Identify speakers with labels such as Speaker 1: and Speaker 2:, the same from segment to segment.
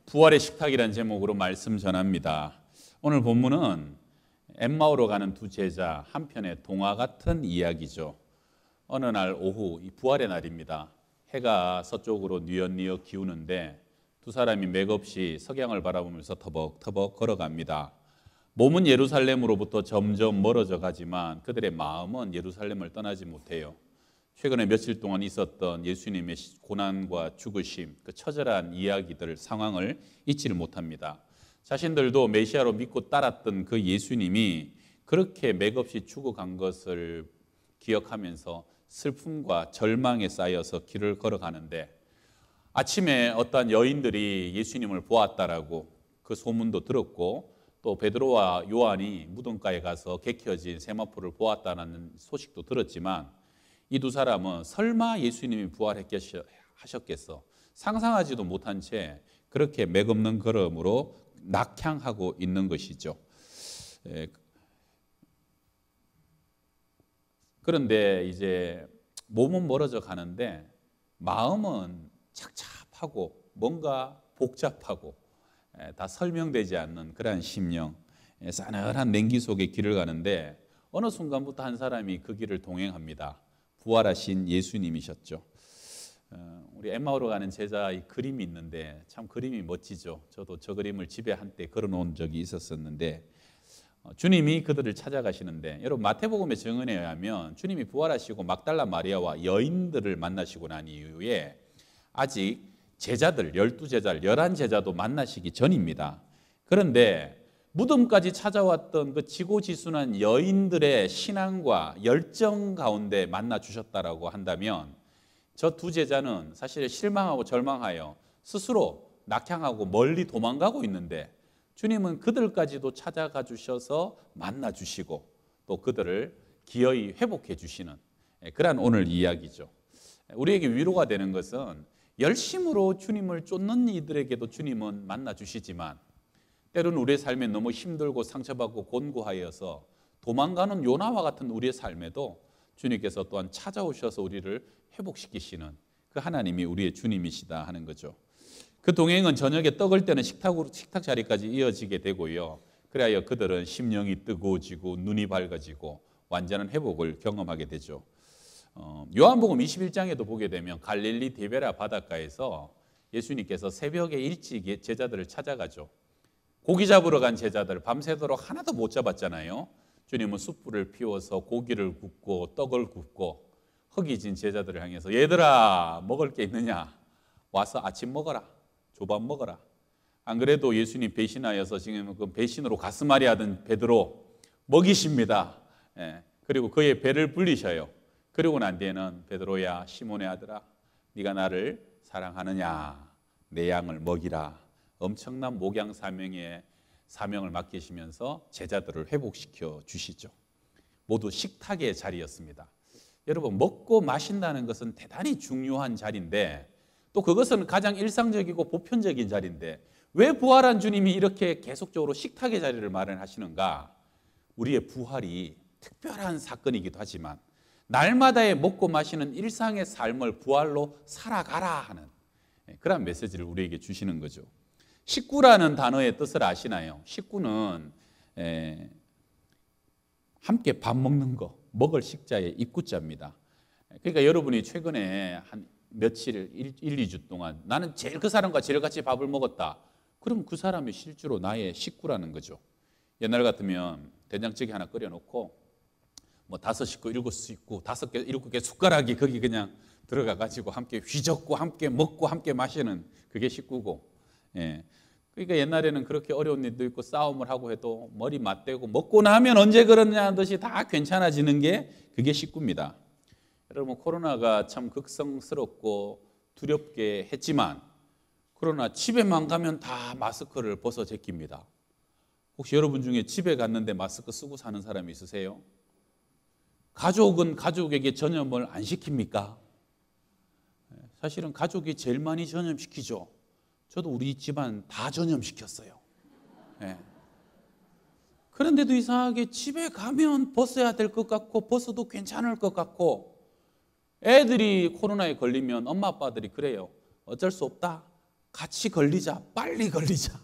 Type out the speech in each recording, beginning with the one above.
Speaker 1: 부활의 식탁이라는 제목으로 말씀 전합니다. 오늘 본문은 엠마오로 가는 두 제자 한편의 동화 같은 이야기죠. 어느 날 오후, 부활의 날입니다. 해가 서쪽으로 뉘엿뉘엿 기우는데 두 사람이 맥없이 석양을 바라보면서 터벅터벅 걸어갑니다. 몸은 예루살렘으로부터 점점 멀어져 가지만 그들의 마음은 예루살렘을 떠나지 못해요. 최근에 며칠 동안 있었던 예수님의 고난과 죽으심, 그 처절한 이야기들, 상황을 잊지를 못합니다. 자신들도 메시아로 믿고 따랐던 그 예수님이 그렇게 맥없이 죽어간 것을 기억하면서 슬픔과 절망에 쌓여서 길을 걸어가는데, 아침에 어떤 여인들이 예수님을 보았다라고 그 소문도 들었고, 또 베드로와 요한이 무덤가에 가서 개켜진 세마포를 보았다는 소식도 들었지만, 이 두 사람은 설마 예수님이 부활하셨겠어 상상하지도 못한 채 그렇게 맥없는 걸음으로 낙향하고 있는 것이죠. 그런데 이제 몸은 멀어져 가는데 마음은 착잡하고 뭔가 복잡하고 다 설명되지 않는 그러한 심령, 싸늘한 냉기 속의 길을 가는데 어느 순간부터 한 사람이 그 길을 동행합니다. 부활하신 예수님이셨죠. 우리 엠마오로 가는 제자의 그림이 있는데 참 그림이 멋지죠. 저도 저 그림을 집에 한때 걸어놓은 적이 있었는데, 주님이 그들을 찾아가시는데, 여러분 마태복음의 증언에 의하면 주님이 부활하시고 막달라 마리아와 여인들을 만나시고 난 이후에 아직 제자들, 12제자, 11제자도 만나시기 전입니다. 그런데 무덤까지 찾아왔던 그 지고지순한 여인들의 신앙과 열정 가운데 만나 주셨다라고 한다면, 저 두 제자는 사실 실망하고 절망하여 스스로 낙향하고 멀리 도망가고 있는데 주님은 그들까지도 찾아가 주셔서 만나 주시고 또 그들을 기어이 회복해 주시는 그러한 오늘 이야기죠. 우리에게 위로가 되는 것은 열심으로 주님을 쫓는 이들에게도 주님은 만나 주시지만, 때로는 우리의 삶에 너무 힘들고 상처받고 곤고하여서 도망가는 요나와 같은 우리의 삶에도 주님께서 또한 찾아오셔서 우리를 회복시키시는 그 하나님이 우리의 주님이시다 하는 거죠. 그 동행은 저녁에 떡을 떼는 식탁 자리까지 이어지게 되고요. 그래야 그들은 심령이 뜨거워지고 눈이 밝아지고 완전한 회복을 경험하게 되죠. 요한복음 21장에도 보게 되면 갈릴리 디베라 바닷가에서 예수님께서 새벽에 일찍 제자들을 찾아가죠. 고기 잡으러 간 제자들 밤새도록 하나도 못 잡았잖아요. 주님은 숯불을 피워서 고기를 굽고 떡을 굽고 허기진 제자들을 향해서 얘들아 먹을 게 있느냐, 와서 아침 먹어라, 조밥 먹어라. 안 그래도 예수님 배신하여서 지금 그 배신으로 가스말이 하던 베드로 먹이십니다. 그리고 그의 배를 불리셔요. 그리고 난 뒤에는 베드로야 시몬의 아들아, 네가 나를 사랑하느냐, 내 양을 먹이라. 엄청난 목양 사명을 맡기시면서 제자들을 회복시켜 주시죠. 모두 식탁의 자리였습니다. 여러분, 먹고 마신다는 것은 대단히 중요한 자리인데, 또 그것은 가장 일상적이고 보편적인 자리인데 왜 부활한 주님이 이렇게 계속적으로 식탁의 자리를 마련하시는가? 우리의 부활이 특별한 사건이기도 하지만 날마다의 먹고 마시는 일상의 삶을 부활로 살아가라 하는 그런 메시지를 우리에게 주시는 거죠. 식구라는 단어의 뜻을 아시나요? 식구는 함께 밥 먹는 거, 먹을 식자의 입구자입니다. 그러니까 여러분이 최근에 한 며칠, 1-2주 동안 나는 제일 그 사람과 제일 같이 밥을 먹었다. 그럼 그 사람이 실제로 나의 식구라는 거죠. 옛날 같으면 된장찌개 하나 끓여놓고 뭐 5식구, 7식구, 5개, 7개 숟가락이 거기 그냥 들어가 가지고 함께 휘젓고 함께 먹고 함께 마시는 그게 식구고, 그러니까 옛날에는 그렇게 어려운 일도 있고 싸움을 하고 해도 머리 맞대고 먹고 나면 언제 그러냐는 듯이 다 괜찮아지는 게 그게 식구입니다. 여러분, 코로나가 참 극성스럽고 두렵게 했지만 그러나 집에만 가면 다 마스크를 벗어 제낍니다. 혹시 여러분 중에 집에 갔는데 마스크 쓰고 사는 사람이 있으세요? 가족은 가족에게 전염을 안 시킵니까? 사실은 가족이 제일 많이 전염시키죠. 저도 우리 집안 다 전염시켰어요. 그런데도 이상하게 집에 가면 벗어야 될 것 같고 벗어도 괜찮을 것 같고, 애들이 코로나에 걸리면 엄마 아빠들이 그래요. 어쩔 수 없다. 같이 걸리자, 빨리 걸리자.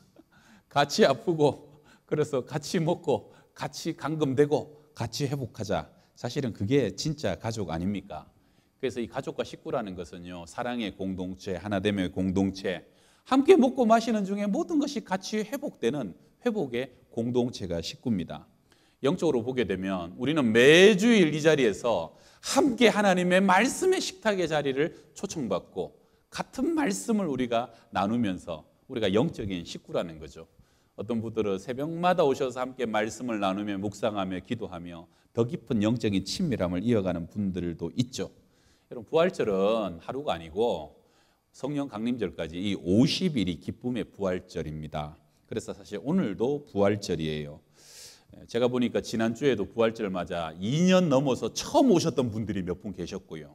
Speaker 1: 같이 아프고, 그래서 같이 먹고, 같이 감금되고, 같이 회복하자. 사실은 그게 진짜 가족 아닙니까? 그래서 이 가족과 식구라는 것은요, 사랑의 공동체, 하나됨의 공동체, 함께 먹고 마시는 중에 모든 것이 같이 회복되는 회복의 공동체가 식구입니다. 영적으로 보게 되면 우리는 매주일 이 자리에서 함께 하나님의 말씀의 식탁의 자리를 초청받고 같은 말씀을 우리가 나누면서 우리가 영적인 식구라는 거죠. 어떤 분들은 새벽마다 오셔서 함께 말씀을 나누며 묵상하며 기도하며 더 깊은 영적인 친밀함을 이어가는 분들도 있죠. 여러분, 부활절은 하루가 아니고 성령 강림절까지 이 50일이 기쁨의 부활절입니다. 그래서 사실 오늘도 부활절이에요. 제가 보니까 지난주에도 부활절 맞아 2년 넘어서 처음 오셨던 분들이 몇 분 계셨고요.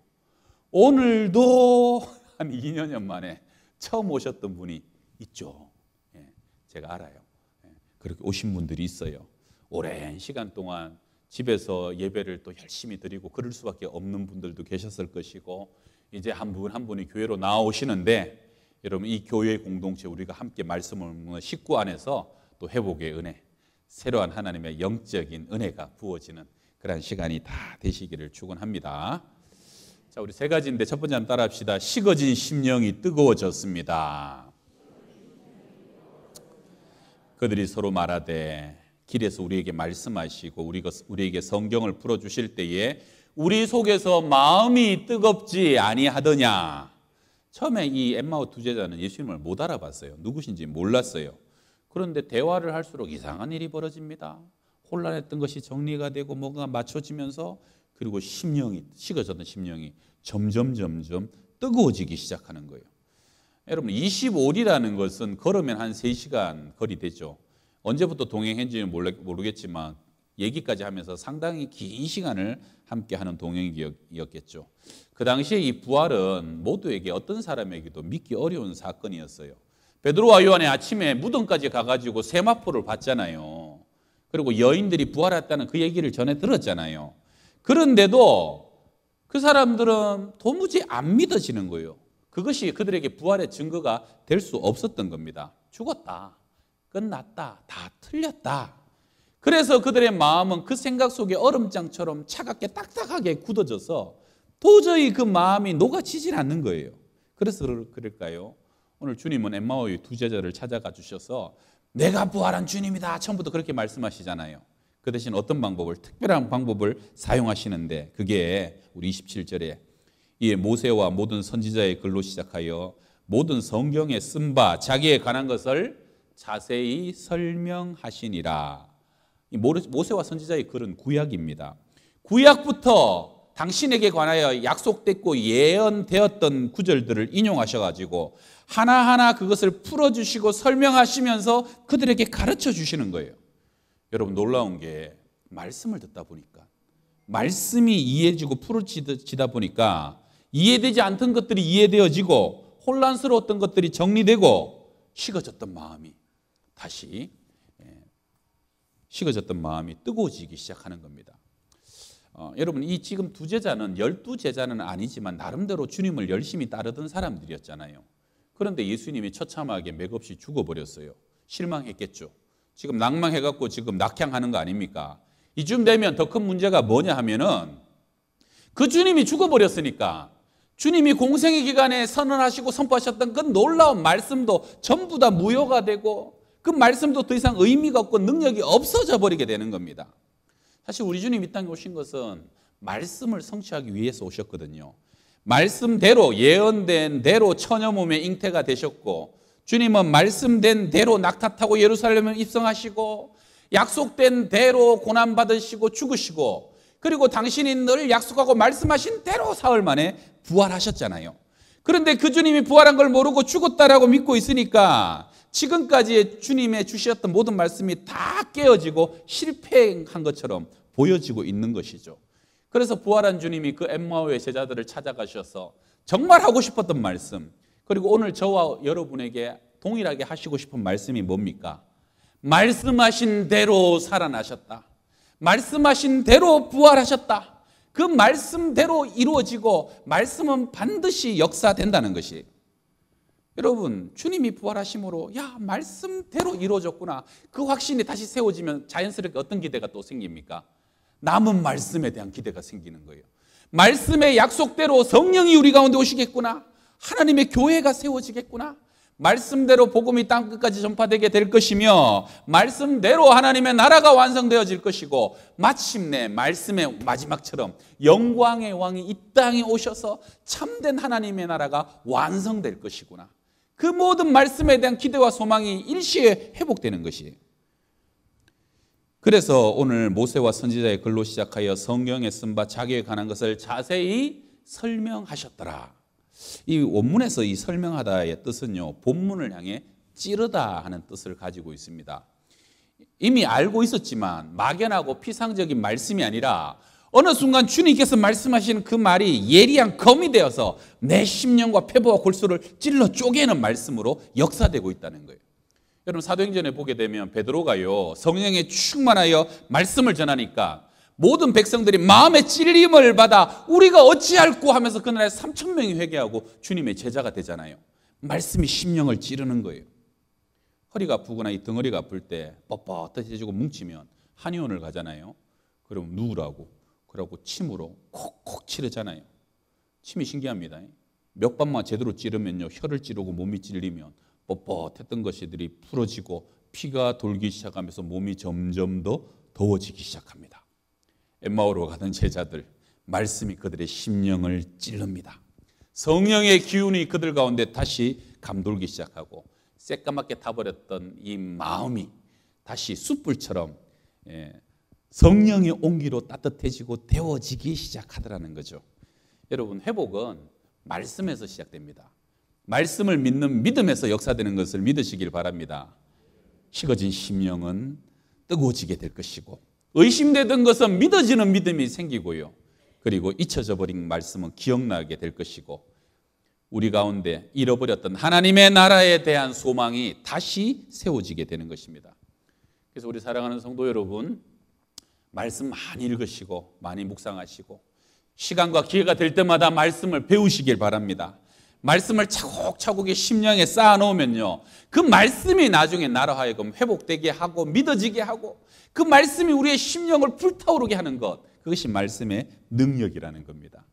Speaker 1: 오늘도 한 2년 만에 처음 오셨던 분이 있죠. 제가 알아요. 그렇게 오신 분들이 있어요. 오랜 시간 동안 집에서 예배를 또 열심히 드리고 그럴 수밖에 없는 분들도 계셨을 것이고, 이제 한 분 한 분이 교회로 나오시는데, 여러분 이 교회 공동체 우리가 함께 말씀을 묻는 식구 안에서 또 회복의 은혜, 새로운 하나님의 영적인 은혜가 부어지는 그런 시간이 다 되시기를 축원합니다. 자, 우리 세 가지인데 첫 번째 한번 따라합시다. 식어진 심령이 뜨거워졌습니다. 그들이 서로 말하되, 길에서 우리에게 말씀하시고 우리에게 성경을 풀어주실 때에 우리 속에서 마음이 뜨겁지 아니하더냐. 처음에 이 엠마오 두 제자는 예수님을 못 알아봤어요. 누구신지 몰랐어요. 그런데 대화를 할수록 이상한 일이 벌어집니다. 혼란했던 것이 정리가 되고 뭔가 맞춰지면서, 그리고 식어졌던 심령이 점점 뜨거워지기 시작하는 거예요. 여러분, 25리라는 것은 걸으면 한 3시간 거리 되죠. 언제부터 동행했는지는 모르겠지만 얘기까지 하면서 상당히 긴 시간을 함께하는 동행이었겠죠. 그 당시에 이 부활은 모두에게, 어떤 사람에게도 믿기 어려운 사건이었어요. 베드로와 요한이 아침에 무덤까지 가가지고 세마포를 봤잖아요. 그리고 여인들이 부활했다는 그 얘기를 전해 들었잖아요. 그런데도 그 사람들은 도무지 안 믿어지는 거예요. 그것이 그들에게 부활의 증거가 될 수 없었던 겁니다. 죽었다, 끝났다, 다 틀렸다. 그래서 그들의 마음은 그 생각 속에 얼음장처럼 차갑게 딱딱하게 굳어져서 도저히 그 마음이 녹아지질 않는 거예요. 그래서 그럴까요? 오늘 주님은 엠마오의 두 제자를 찾아가 주셔서 내가 부활한 주님이다, 처음부터 그렇게 말씀하시잖아요. 그 대신 어떤 방법을, 특별한 방법을 사용하시는데, 그게 우리 27절에 이에 모세와 모든 선지자의 글로 시작하여 모든 성경에 쓴 바 자기에 관한 것을 자세히 설명하시니라. 이 모세와 선지자의 글은 구약입니다. 구약부터 당신에게 관하여 약속됐고 예언되었던 구절들을 인용하셔가지고 하나하나 그것을 풀어주시고 설명하시면서 그들에게 가르쳐 주시는 거예요. 여러분, 놀라운 게 말씀을 듣다 보니까, 말씀이 이해지고 풀어지다 보니까 이해되지 않던 것들이 이해되어지고 혼란스러웠던 것들이 정리되고 식어졌던 마음이 다시 식어졌던 마음이 뜨거워지기 시작하는 겁니다. 여러분, 이 지금 두 제자는 12제자는 아니지만 나름대로 주님을 열심히 따르던 사람들이었잖아요. 그런데 예수님이 처참하게 맥없이 죽어버렸어요. 실망했겠죠. 지금 낭망해갖고 지금 낙향하는 거 아닙니까? 이쯤 되면 더 큰 문제가 뭐냐 하면은, 그 주님이 죽어버렸으니까 주님이 공생의 기간에 선언하시고 선포하셨던 그 놀라운 말씀도 전부 다 무효가 되고, 그 말씀도 더 이상 의미가 없고 능력이 없어져 버리게 되는 겁니다. 사실 우리 주님 이 땅에 오신 것은 말씀을 성취하기 위해서 오셨거든요. 말씀대로, 예언된 대로 처녀 몸에 잉태가 되셨고, 주님은 말씀된 대로 낙타 타고 예루살렘을 입성하시고, 약속된 대로 고난받으시고 죽으시고, 그리고 당신이 늘 약속하고 말씀하신 대로 사흘 만에 부활하셨잖아요. 그런데 그 주님이 부활한 걸 모르고 죽었다라고 믿고 있으니까 지금까지 주님의 주셨던 모든 말씀이 다 깨어지고 실패한 것처럼 보여지고 있는 것이죠. 그래서 부활한 주님이 그 엠마오의 제자들을 찾아가셔서 정말 하고 싶었던 말씀, 그리고 오늘 저와 여러분에게 동일하게 하시고 싶은 말씀이 뭡니까? 말씀하신 대로 살아나셨다. 말씀하신 대로 부활하셨다. 그 말씀대로 이루어지고 말씀은 반드시 역사된다는 것이. 여러분, 주님이 부활하심으로 야, 말씀대로 이루어졌구나. 그 확신이 다시 세워지면 자연스럽게 어떤 기대가 또 생깁니까? 남은 말씀에 대한 기대가 생기는 거예요. 말씀의 약속대로 성령이 우리 가운데 오시겠구나. 하나님의 교회가 세워지겠구나. 말씀대로 복음이 땅 끝까지 전파되게 될 것이며 말씀대로 하나님의 나라가 완성되어질 것이고 마침내 말씀의 마지막처럼 영광의 왕이 이 땅에 오셔서 참된 하나님의 나라가 완성될 것이구나. 그 모든 말씀에 대한 기대와 소망이 일시에 회복되는 것이에요. 그래서 오늘 모세와 선지자의 글로 시작하여 성경에 쓴 바 자기에 관한 것을 자세히 설명하셨더라. 이 원문에서 이 설명하다의 뜻은요, 본문을 향해 찌르다 하는 뜻을 가지고 있습니다. 이미 알고 있었지만 막연하고 피상적인 말씀이 아니라 어느 순간 주님께서 말씀하시는 그 말이 예리한 검이 되어서 내 심령과 폐부와 골수를 찔러 쪼개는 말씀으로 역사되고 있다는 거예요. 여러분, 사도행전에 보게 되면 베드로가요, 성령에 충만하여 말씀을 전하니까 모든 백성들이 마음의 찔림을 받아 우리가 어찌할꼬 하면서 그날에 3,000명이 회개하고 주님의 제자가 되잖아요. 말씀이 심령을 찌르는 거예요. 허리가 아프거나 이 덩어리가 아플 때 뻣뻣해지고 뭉치면 한의원을 가잖아요. 그럼 누우라고, 그러고 침으로 콕콕 찌르잖아요. 침이 신기합니다. 몇 번만 제대로 찌르면요, 혀를 찌르고 몸이 찔리면 뻣뻣했던 것들이 풀어지고 피가 돌기 시작하면서 몸이 점점 더 더워지기 시작합니다. 엠마오로 가던 제자들, 말씀이 그들의 심령을 찔릅니다. 성령의 기운이 그들 가운데 다시 감돌기 시작하고 새까맣게 타버렸던 이 마음이 다시 숯불처럼 성령의 온기로 따뜻해지고 데워지기 시작하더라는 거죠. 여러분, 회복은 말씀에서 시작됩니다. 말씀을 믿는 믿음에서 역사되는 것을 믿으시길 바랍니다. 식어진 심령은 뜨거워지게 될 것이고 의심되던 것은 믿어지는 믿음이 생기고요. 그리고 잊혀져 버린 말씀은 기억나게 될 것이고 우리 가운데 잃어버렸던 하나님의 나라에 대한 소망이 다시 세워지게 되는 것입니다. 그래서 우리 사랑하는 성도 여러분, 말씀 많이 읽으시고 많이 묵상하시고 시간과 기회가 될 때마다 말씀을 배우시길 바랍니다. 말씀을 차곡차곡 심령에 쌓아놓으면요, 그 말씀이 나중에 나로 하여금 회복되게 하고 믿어지게 하고 그 말씀이 우리의 심령을 불타오르게 하는 것, 그것이 말씀의 능력이라는 겁니다.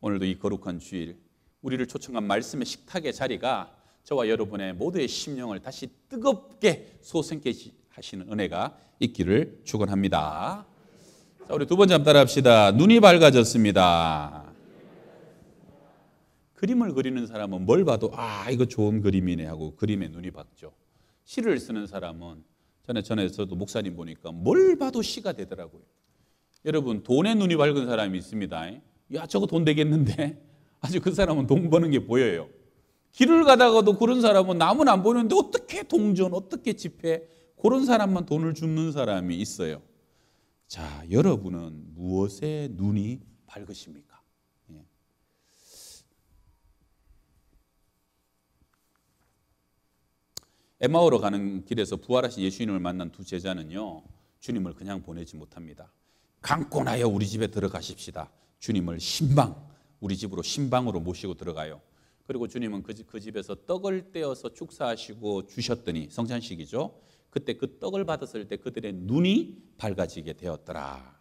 Speaker 1: 오늘도 이 거룩한 주일 우리를 초청한 말씀의 식탁의 자리가 저와 여러분의 모두의 심령을 다시 뜨겁게 솟게 하시는 은혜가 있기를 축원합니다. 자, 우리 두 번째 한번 따라합시다. 눈이 밝아졌습니다. 그림을 그리는 사람은 뭘 봐도 아, 이거 좋은 그림이네 하고 그림에 눈이 박죠. 시를 쓰는 사람은 전에 저도 목사님 보니까 뭘 봐도 시가 되더라고요. 여러분, 돈에 눈이 밝은 사람이 있습니다. 야, 저거 돈 되겠는데? 아주 그 사람은 돈 버는 게 보여요. 길을 가다가도 그런 사람은 남은 안 보이는데 어떻게 동전, 어떻게 지폐, 그런 사람만 돈을 줍는 사람이 있어요. 자, 여러분은 무엇에 눈이 밝으십니까? 예. 엠마오로 가는 길에서 부활하신 예수님을 만난 두 제자는요, 주님을 그냥 보내지 못합니다. 강권 하여 우리 집에 들어가십시다. 주님을 우리 집으로 신방으로 모시고 들어가요. 그리고 주님은 그 집에서 떡을 떼어서 축사하시고 주셨더니, 성찬식이죠. 그때 그 떡을 받았을 때 그들의 눈이 밝아지게 되었더라.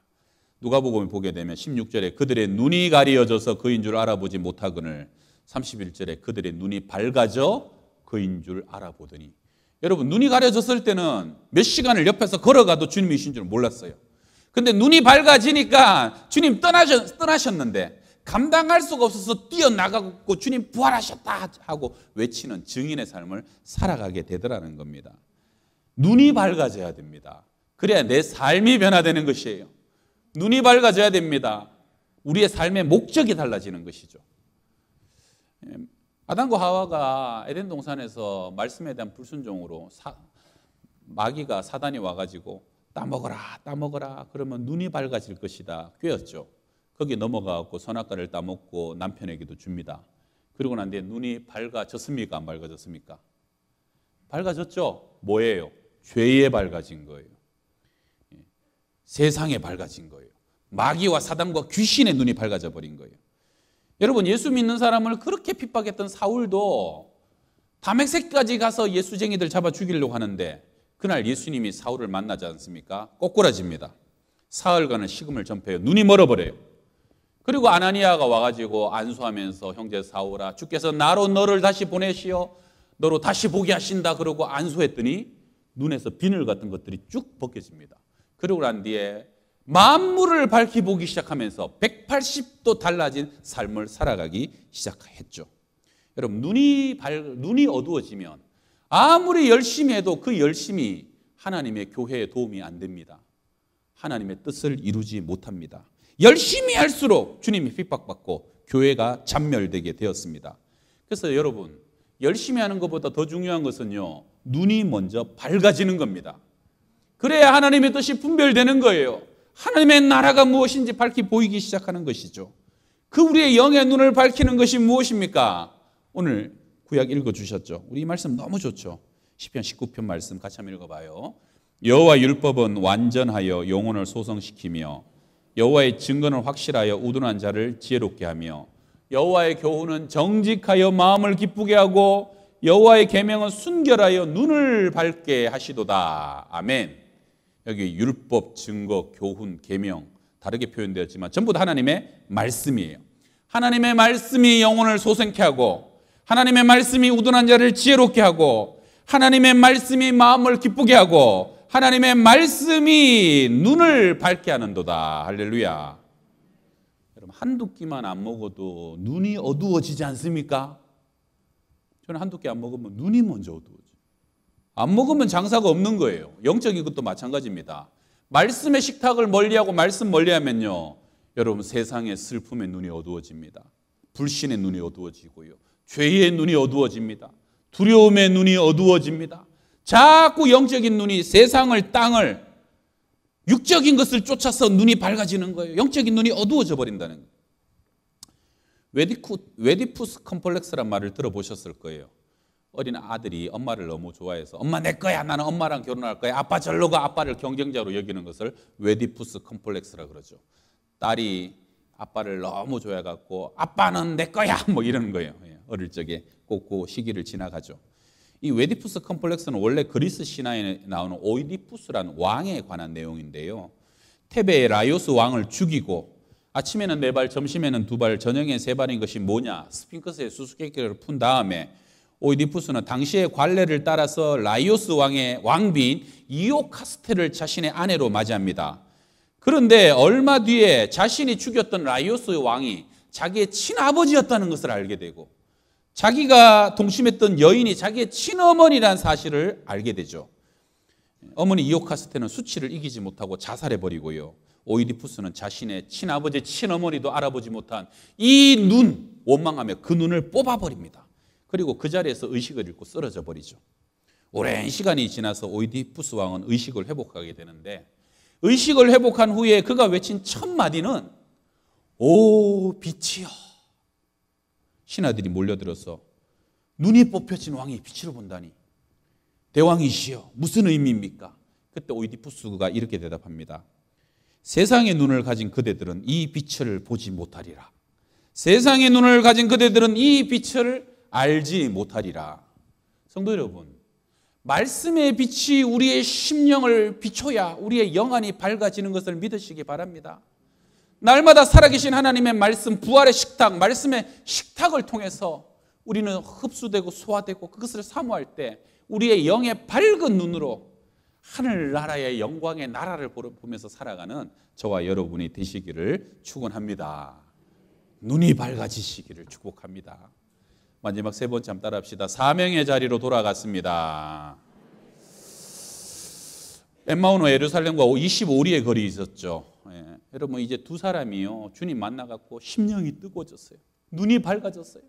Speaker 1: 누가복음을 보게 되면 16절에 그들의 눈이 가리어져서 그인 줄 알아보지 못하거늘 31절에 그들의 눈이 밝아져 그인 줄 알아보더니. 여러분, 눈이 가려졌을 때는 몇 시간을 옆에서 걸어가도 주님이신 줄 몰랐어요. 근데 눈이 밝아지니까 주님 떠나셨는데 감당할 수가 없어서 뛰어나가고 주님 부활하셨다 하고 외치는 증인의 삶을 살아가게 되더라는 겁니다. 눈이 밝아져야 됩니다. 그래야 내 삶이 변화되는 것이에요. 눈이 밝아져야 됩니다. 우리의 삶의 목적이 달라지는 것이죠. 아담과 하와가 에덴 동산에서 말씀에 대한 불순종으로 마귀가 사단이 와가지고 따먹어라 그러면 눈이 밝아질 것이다 꾀었죠. 거기에 넘어가고 선악과를 따먹고 남편에게도 줍니다. 그러고 난 뒤에 눈이 밝아졌습니까? 안 밝아졌습니까? 밝아졌죠. 뭐예요? 죄에 밝아진 거예요. 세상에 밝아진 거예요. 마귀와 사단과 귀신의 눈이 밝아져 버린 거예요. 여러분, 예수 믿는 사람을 그렇게 핍박했던 사울도 다메섹까지 가서 예수쟁이들 잡아 죽이려고 하는데 그날 예수님이 사울을 만나지 않습니까? 꼬꾸라집니다. 사흘간은 식음을 전폐해요. 눈이 멀어버려요. 그리고 아나니아가 와가지고 안수하면서 형제 사울아 주께서 나로 너를 다시 보내시어 너로 다시 보게 하신다 그러고 안수했더니 눈에서 비늘 같은 것들이 쭉 벗겨집니다. 그러고 난 뒤에 만물을 밝히 보기 시작하면서 180도 달라진 삶을 살아가기 시작했죠. 여러분 눈이 어두워지면 아무리 열심히 해도 그 열심이 하나님의 교회에 도움이 안 됩니다. 하나님의 뜻을 이루지 못합니다. 열심히 할수록 주님이 핍박받고 교회가 잔멸되게 되었습니다. 그래서 여러분 열심히 하는 것보다 더 중요한 것은요, 눈이 먼저 밝아지는 겁니다. 그래야 하나님의 뜻이 분별되는 거예요. 하나님의 나라가 무엇인지 밝히 보이기 시작하는 것이죠. 그 우리의 영의 눈을 밝히는 것이 무엇입니까? 오늘 구약 읽어주셨죠. 우리 이 말씀 너무 좋죠. 시편 19편 말씀 같이 한번 읽어봐요. 여호와 율법은 완전하여 영혼을 소성시키며 여호와의 증거는 확실하여 우둔한 자를 지혜롭게 하며 여호와의 교훈은 정직하여 마음을 기쁘게 하고 여호와의 계명은 순결하여 눈을 밝게 하시도다. 아멘. 여기 율법, 증거, 교훈, 계명 다르게 표현되었지만 전부 다 하나님의 말씀이에요. 하나님의 말씀이 영혼을 소생케 하고 하나님의 말씀이 우둔한 자를 지혜롭게 하고 하나님의 말씀이 마음을 기쁘게 하고 하나님의 말씀이 눈을 밝게 하는도다. 할렐루야. 여러분 한두 끼만 안 먹어도 눈이 어두워지지 않습니까? 저는 한두 끼 안 먹으면 눈이 먼저 어두워져요. 안 먹으면 장사가 없는 거예요. 영적인 것도 마찬가지입니다. 말씀의 식탁을 멀리하고 말씀 멀리하면요, 여러분 세상의 슬픔의 눈이 어두워집니다. 불신의 눈이 어두워지고요, 죄의 눈이 어두워집니다. 두려움의 눈이 어두워집니다. 자꾸 영적인 눈이 세상을, 땅을, 육적인 것을 쫓아서 눈이 밝아지는 거예요. 영적인 눈이 어두워져 버린다는 거예요. 웨디푸스 컴플렉스란 말을 들어보셨을 거예요. 어린 아들이 엄마를 너무 좋아해서 엄마 내 거야, 나는 엄마랑 결혼할 거야, 아빠 절로 가, 아빠를 경쟁자로 여기는 것을 웨디푸스 컴플렉스라 그러죠. 딸이 아빠를 너무 좋아해갖고 아빠는 내 거야 뭐 이러는 거예요. 어릴 적에 꼭 그 시기를 지나가죠. 이 웨디푸스 컴플렉스는 원래 그리스 신화에 나오는 오이디푸스라는 왕에 관한 내용인데요, 테베의 라이오스 왕을 죽이고 아침에는 4발, 점심에는 2발, 저녁에 3발인 것이 뭐냐, 스핑크스의 수수께끼를 푼 다음에 오이디푸스는 당시의 관례를 따라서 라이오스 왕의 왕비인 이오카스테를 자신의 아내로 맞이합니다. 그런데 얼마 뒤에 자신이 죽였던 라이오스 왕이 자기의 친아버지였다는 것을 알게 되고 자기가 동침했던 여인이 자기의 친어머니라는 사실을 알게 되죠. 어머니 이오카스테는 수치를 이기지 못하고 자살해버리고요, 오이디푸스는 자신의 친아버지, 친어머니도 알아보지 못한 이 눈, 원망하며 그 눈을 뽑아버립니다. 그리고 그 자리에서 의식을 잃고 쓰러져 버리죠. 오랜 시간이 지나서 오이디푸스 왕은 의식을 회복하게 되는데, 의식을 회복한 후에 그가 외친 첫 마디는 오 빛이여. 신하들이 몰려들어서 눈이 뽑혀진 왕이 빛을 본다니 대왕이시여 무슨 의미입니까? 그때 오이디푸스가 이렇게 대답합니다. 세상의 눈을 가진 그대들은 이 빛을 보지 못하리라. 세상의 눈을 가진 그대들은 이 빛을 알지 못하리라. 성도 여러분, 말씀의 빛이 우리의 심령을 비춰야 우리의 영안이 밝아지는 것을 믿으시기 바랍니다. 날마다 살아계신 하나님의 말씀, 부활의 식탁, 말씀의 식탁을 통해서 우리는 흡수되고 소화되고 그것을 사모할 때 우리의 영의 밝은 눈으로 하늘나라의 영광의 나라를 보면서 살아가는 저와 여러분이 되시기를 축원합니다. 눈이 밝아지시기를 축복합니다. 마지막 3번째 한번 따라합시다. 사명의 자리로 돌아갔습니다. 엠마오는 예루살렘과 25리의 거리 있었죠. 여러분 이제 두 사람이요, 주님 만나갖고 심령이 뜨거워졌어요. 눈이 밝아졌어요.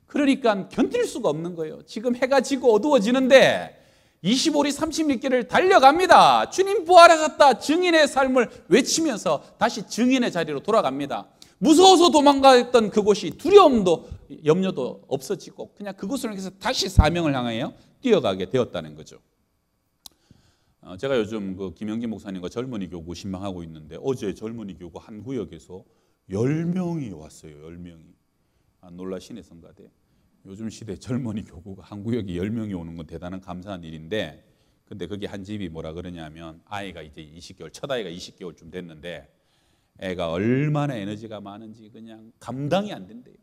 Speaker 1: 그러니까 견딜 수가 없는 거예요. 지금 해가 지고 어두워지는데 25리 30리길을 달려갑니다. 주님 부활하셨다 증인의 삶을 외치면서 다시 증인의 자리로 돌아갑니다. 무서워서 도망갔던 그곳이 두려움도 염려도 없어지고 그냥 그곳을 향해서 다시 사명을 향하여 뛰어가게 되었다는 거죠. 제가 요즘 그 김영기 목사님과 젊은이 교구 신방하고 있는데 어제 젊은이 교구 한 구역에서 10명이 왔어요. 10명이. 놀라시네 성가대. 요즘 시대 젊은이 교구가 한 구역에 10명이 오는 건 대단한 감사한 일인데, 근데 거기 한 집이 뭐라 그러냐면 아이가 이제 20개월, 첫 아이가 20개월쯤 됐는데 애가 얼마나 에너지가 많은지 그냥 감당이 안 된대요.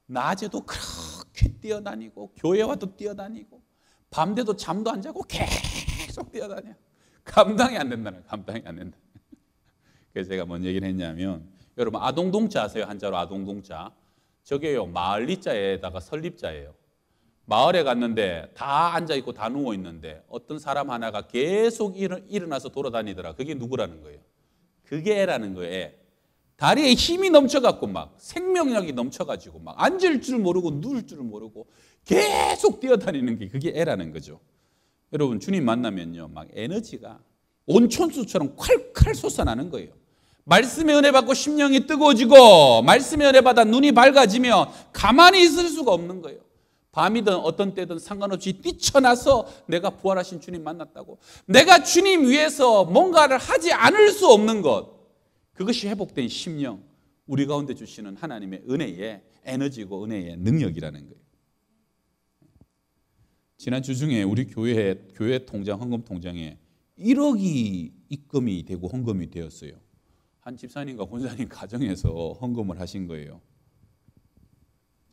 Speaker 1: 낮에도 그렇게 뛰어다니고 교회 와도 뛰어다니고 밤새도 잠도 안 자고 계속 뛰어다녀. 감당이 안 된다는, 감당이 안 된다. 그래서 제가 뭔 얘기를 했냐면, 여러분 아동동자 아세요? 한자로 아동동자. 저게요 마을리자에다가 설립자예요. 마을에 갔는데 다 앉아있고 다 누워있는데 어떤 사람 하나가 계속 일어나서 돌아다니더라. 그게 누구라는 거예요? 그게 애라는 거예요. 애. 다리에 힘이 넘쳐갖고 막 생명력이 넘쳐가지고 막 앉을 줄 모르고 누울 줄 모르고 계속 뛰어다니는 게 그게 애라는 거죠. 여러분 주님 만나면요 막 에너지가 온천수처럼 콸콸 솟아나는 거예요. 말씀의 은혜 받고 심령이 뜨거워지고 말씀의 은혜 받아 눈이 밝아지면 가만히 있을 수가 없는 거예요. 밤이든 어떤 때든 상관없이 뛰쳐나서 내가 부활하신 주님 만났다고, 내가 주님 위해서 뭔가를 하지 않을 수 없는 것, 그것이 회복된 심령, 우리 가운데 주시는 하나님의 은혜의 에너지고 은혜의 능력이라는 거예요. 지난 주 중에 우리 교회 통장, 헌금 통장에 1억이 입금이 되고 헌금이 되었어요. 한 집사님과 권사님 가정에서 헌금을 하신 거예요.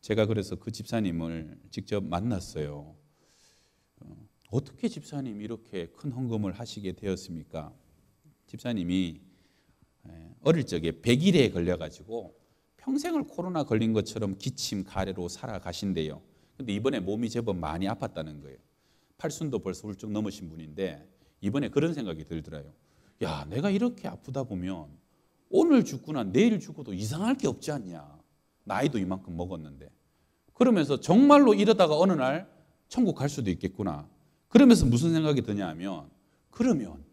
Speaker 1: 제가 그래서 그 집사님을 직접 만났어요. 어떻게 집사님 이렇게 큰 헌금을 하시게 되었습니까? 집사님이 어릴 적에 100일에 걸려가지고 평생을 코로나 걸린 것처럼 기침, 가래로 살아가신대요. 근데 이번에 몸이 제법 많이 아팠다는 거예요. 팔순도 벌써 훌쩍 넘으신 분인데 이번에 그런 생각이 들더라요. 야, 내가 이렇게 아프다 보면 오늘 죽거나 내일 죽어도 이상할 게 없지 않냐. 나이도 이만큼 먹었는데. 그러면서 정말로 이러다가 어느 날 천국 갈 수도 있겠구나. 그러면서 무슨 생각이 드냐 하면, 그러면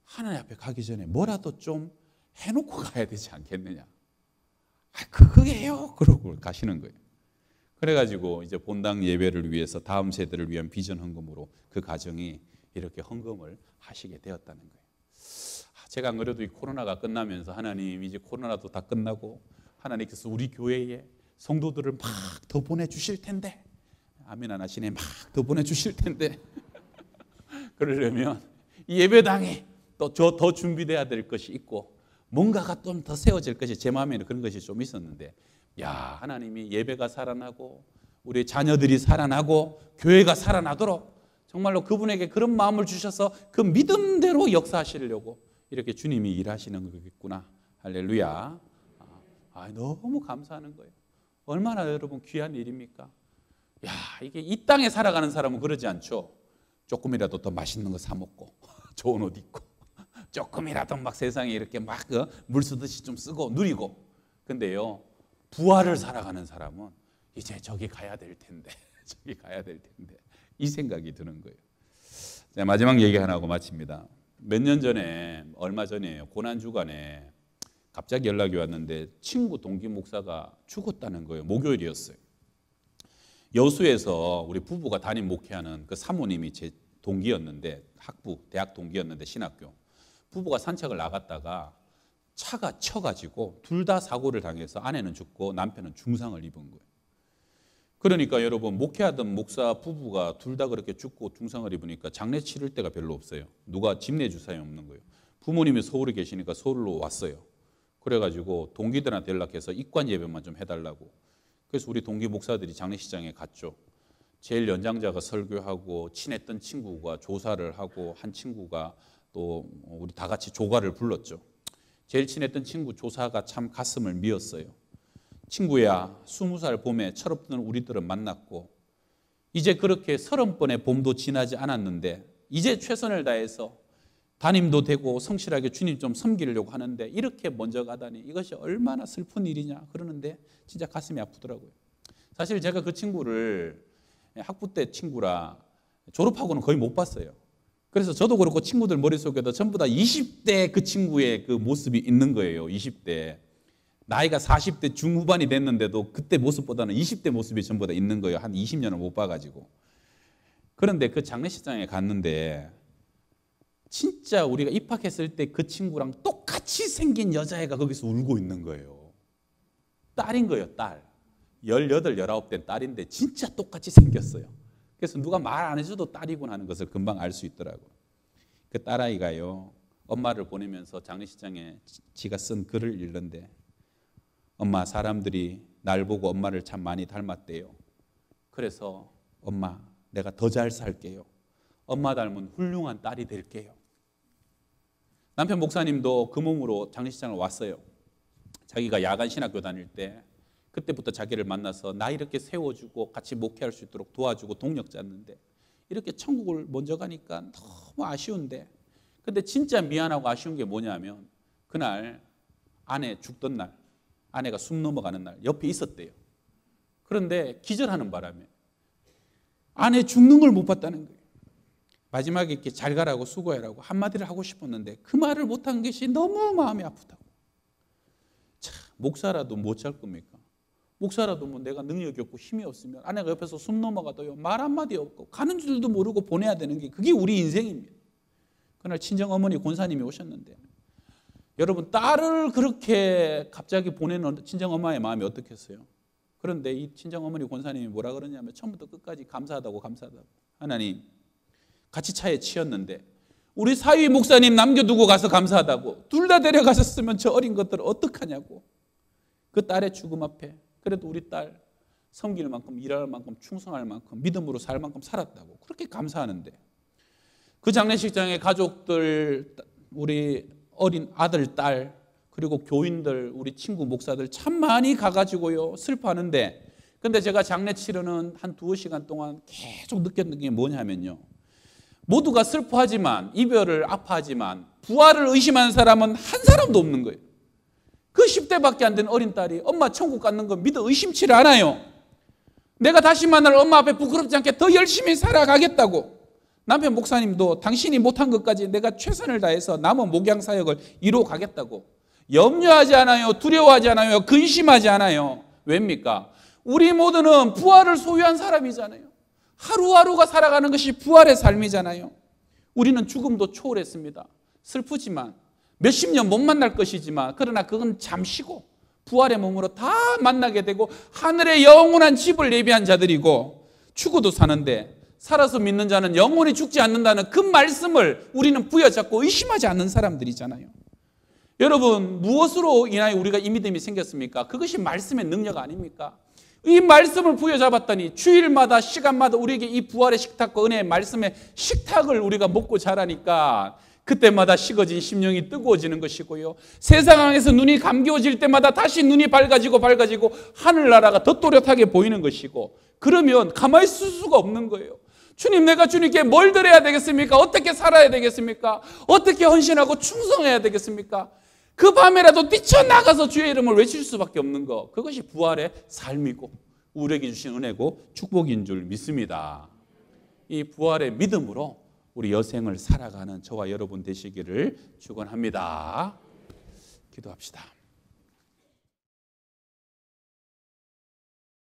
Speaker 1: 하나님 앞에 가기 전에 뭐라도 좀 해놓고 가야 되지 않겠느냐. 그게요. 그러고 가시는 거예요. 그래가지고 이제 본당 예배를 위해서 다음 세대를 위한 비전 헌금으로 그 가정이 이렇게 헌금을 하시게 되었다는 거예요. 제가 안 그래도 이 코로나가 끝나면서 하나님 이제 코로나도 다 끝나고 하나님께서 우리 교회에 성도들을 막 더 보내주실 텐데, 아멘 안 하시네, 막 더 보내주실 텐데 그러려면 이 예배당에 또 더 준비돼야 될 것이 있고 뭔가가 좀 더 세워질 것이, 제 마음에는 그런 것이 좀 있었는데, 야, 하나님이 예배가 살아나고 우리 자녀들이 살아나고 교회가 살아나도록 정말로 그분에게 그런 마음을 주셔서 그 믿음대로 역사하시려고 이렇게 주님이 일하시는 거겠구나. 할렐루야. 너무 감사하는 거예요. 얼마나 여러분 귀한 일입니까? 야, 이게 이 땅에 살아가는 사람은 그러지 않죠. 조금이라도 더 맛있는 거 사 먹고 좋은 옷 입고 조금이라도 막 세상에 이렇게 막 물 쓰듯이 좀 쓰고 누리고. 근데요, 부활을 살아가는 사람은 이제 저기 가야 될 텐데 저기 가야 될 텐데 이 생각이 드는 거예요. 자, 마지막 얘기 하나 하고 마칩니다. 몇 년 전에, 얼마 전에 고난주간에 갑자기 연락이 왔는데 친구 동기 목사가 죽었다는 거예요. 목요일이었어요. 여수에서 우리 부부가 담임 목회하는 그 사모님이 제 동기였는데, 학부, 대학 동기였는데 신학교. 부부가 산책을 나갔다가 차가 쳐가지고 둘 다 사고를 당해서 아내는 죽고 남편은 중상을 입은 거예요. 그러니까 여러분, 목회하던 목사 부부가 둘 다 그렇게 죽고 중상을 입으니까 장례 치를 데가 별로 없어요. 누가 집 내줄 사람이 없는 거예요. 부모님이 서울에 계시니까 서울로 왔어요. 그래가지고 동기들한테 연락해서 입관 예배만 좀 해달라고. 그래서 우리 동기 목사들이 장례식장에 갔죠. 제일 연장자가 설교하고 친했던 친구가 조사를 하고 한 친구가 또 우리 다 같이 조가를 불렀죠. 제일 친했던 친구 조사가 참 가슴을 미었어요. 친구야, 20살 봄에 철없던 우리들은 만났고 이제 그렇게 30번의 봄도 지나지 않았는데 이제 최선을 다해서 담임도 되고 성실하게 주님 좀 섬기려고 하는데 이렇게 먼저 가다니 이것이 얼마나 슬픈 일이냐 그러는데 진짜 가슴이 아프더라고요. 사실 제가 그 친구를 학부 때 친구라 졸업하고는 거의 못 봤어요. 그래서 저도 그렇고 친구들 머릿속에도 전부 다 20대 그 친구의 그 모습이 있는 거예요. 20대. 나이가 40대 중후반이 됐는데도 그때 모습보다는 20대 모습이 전부 다 있는 거예요. 한 20년을 못 봐가지고. 그런데 그 장례식장에 갔는데 진짜 우리가 입학했을 때 그 친구랑 똑같이 생긴 여자애가 거기서 울고 있는 거예요. 딸인 거예요, 딸. 18, 19된 딸인데 진짜 똑같이 생겼어요. 그래서 누가 말 안 해줘도 딸이구나 하는 것을 금방 알 수 있더라고요. 그 딸아이가요, 엄마를 보내면서 장례식장에 지가 쓴 글을 읽는데, 엄마, 사람들이 날 보고 엄마를 참 많이 닮았대요. 그래서 엄마, 내가 더 잘 살게요. 엄마 닮은 훌륭한 딸이 될게요. 남편 목사님도 그 몸으로 장례식장을 왔어요. 자기가 야간 신학교 다닐 때 그때부터 자기를 만나서 나 이렇게 세워주고 같이 목회할 수 있도록 도와주고 동력 짰는데 이렇게 천국을 먼저 가니까 너무 아쉬운데, 근데 진짜 미안하고 아쉬운 게 뭐냐면 그날 아내 죽던 날, 아내가 숨 넘어가는 날 옆에 있었대요. 그런데 기절하는 바람에 아내 죽는 걸 못 봤다는 거예요. 마지막에 이렇게 잘 가라고 수고해라고 한마디를 하고 싶었는데 그 말을 못한 것이 너무 마음이 아프다고. 참, 목사라도 못 잘 겁니까? 목사라도 뭐 내가 능력이 없고 힘이 없으면 아내가 옆에서 숨 넘어가도요 말 한마디 없고 가는 줄도 모르고 보내야 되는 게 그게 우리 인생입니다. 그날 친정어머니 권사님이 오셨는데, 여러분, 딸을 그렇게 갑자기 보내는 친정엄마의 마음이 어떻겠어요? 그런데 이 친정어머니 권사님이 뭐라 그러냐면 처음부터 끝까지 감사하다고. 하나님, 같이 차에 치였는데 우리 사위 목사님 남겨두고 가서 감사하다고. 둘 다 데려가셨으면 저 어린 것들을 어떡하냐고. 그 딸의 죽음 앞에 그래도 우리 딸 섬길 만큼, 일할 만큼, 충성할 만큼, 믿음으로 살 만큼 살았다고 그렇게 감사하는데, 그 장례식장에 가족들, 우리 어린 아들, 딸, 그리고 교인들, 우리 친구 목사들 참 많이 가가지고요 슬퍼하는데, 근데 제가 장례 치르는 한 2시간 동안 계속 느꼈던 게 뭐냐면요, 모두가 슬퍼하지만, 이별을 아파하지만 부활을 의심하는 사람은 한 사람도 없는 거예요. 그 10대밖에 안 된 어린 딸이 엄마 천국 가는 거 믿어 의심치를 않아요. 내가 다시 만날 엄마 앞에 부끄럽지 않게 더 열심히 살아가겠다고. 남편 목사님도 당신이 못한 것까지 내가 최선을 다해서 남은 목양 사역을 이루어 가겠다고. 염려하지 않아요. 두려워하지 않아요. 근심하지 않아요. 왜입니까? 우리 모두는 부활을 소유한 사람이잖아요. 하루하루가 살아가는 것이 부활의 삶이잖아요. 우리는 죽음도 초월했습니다. 슬프지만 몇십 년 못 만날 것이지만, 그러나 그건 잠시고 부활의 몸으로 다 만나게 되고 하늘의 영원한 집을 예비한 자들이고, 죽어도 사는데 살아서 믿는 자는 영원히 죽지 않는다는 그 말씀을 우리는 부여잡고 의심하지 않는 사람들이잖아요. 여러분, 무엇으로 인하여 우리가 이 믿음이 생겼습니까? 그것이 말씀의 능력 아닙니까? 이 말씀을 부여잡았더니 주일마다 시간마다 우리에게 이 부활의 식탁과 은혜의 말씀의 식탁을 우리가 먹고 자라니까 그때마다 식어진 심령이 뜨거워지는 것이고요, 세상에서 눈이 감겨질 때마다 다시 눈이 밝아지고 하늘나라가 더 또렷하게 보이는 것이고, 그러면 가만히 있을 수가 없는 거예요. 주님, 내가 주님께 뭘 드려야 되겠습니까? 어떻게 살아야 되겠습니까? 어떻게 헌신하고 충성해야 되겠습니까? 그 밤에라도 뛰쳐나가서 주의 이름을 외칠 수밖에 없는 것, 그것이 부활의 삶이고 우리에게 주신 은혜고 축복인 줄 믿습니다. 이 부활의 믿음으로 우리 여생을 살아가는 저와 여러분 되시기를 축원합니다. 기도합시다.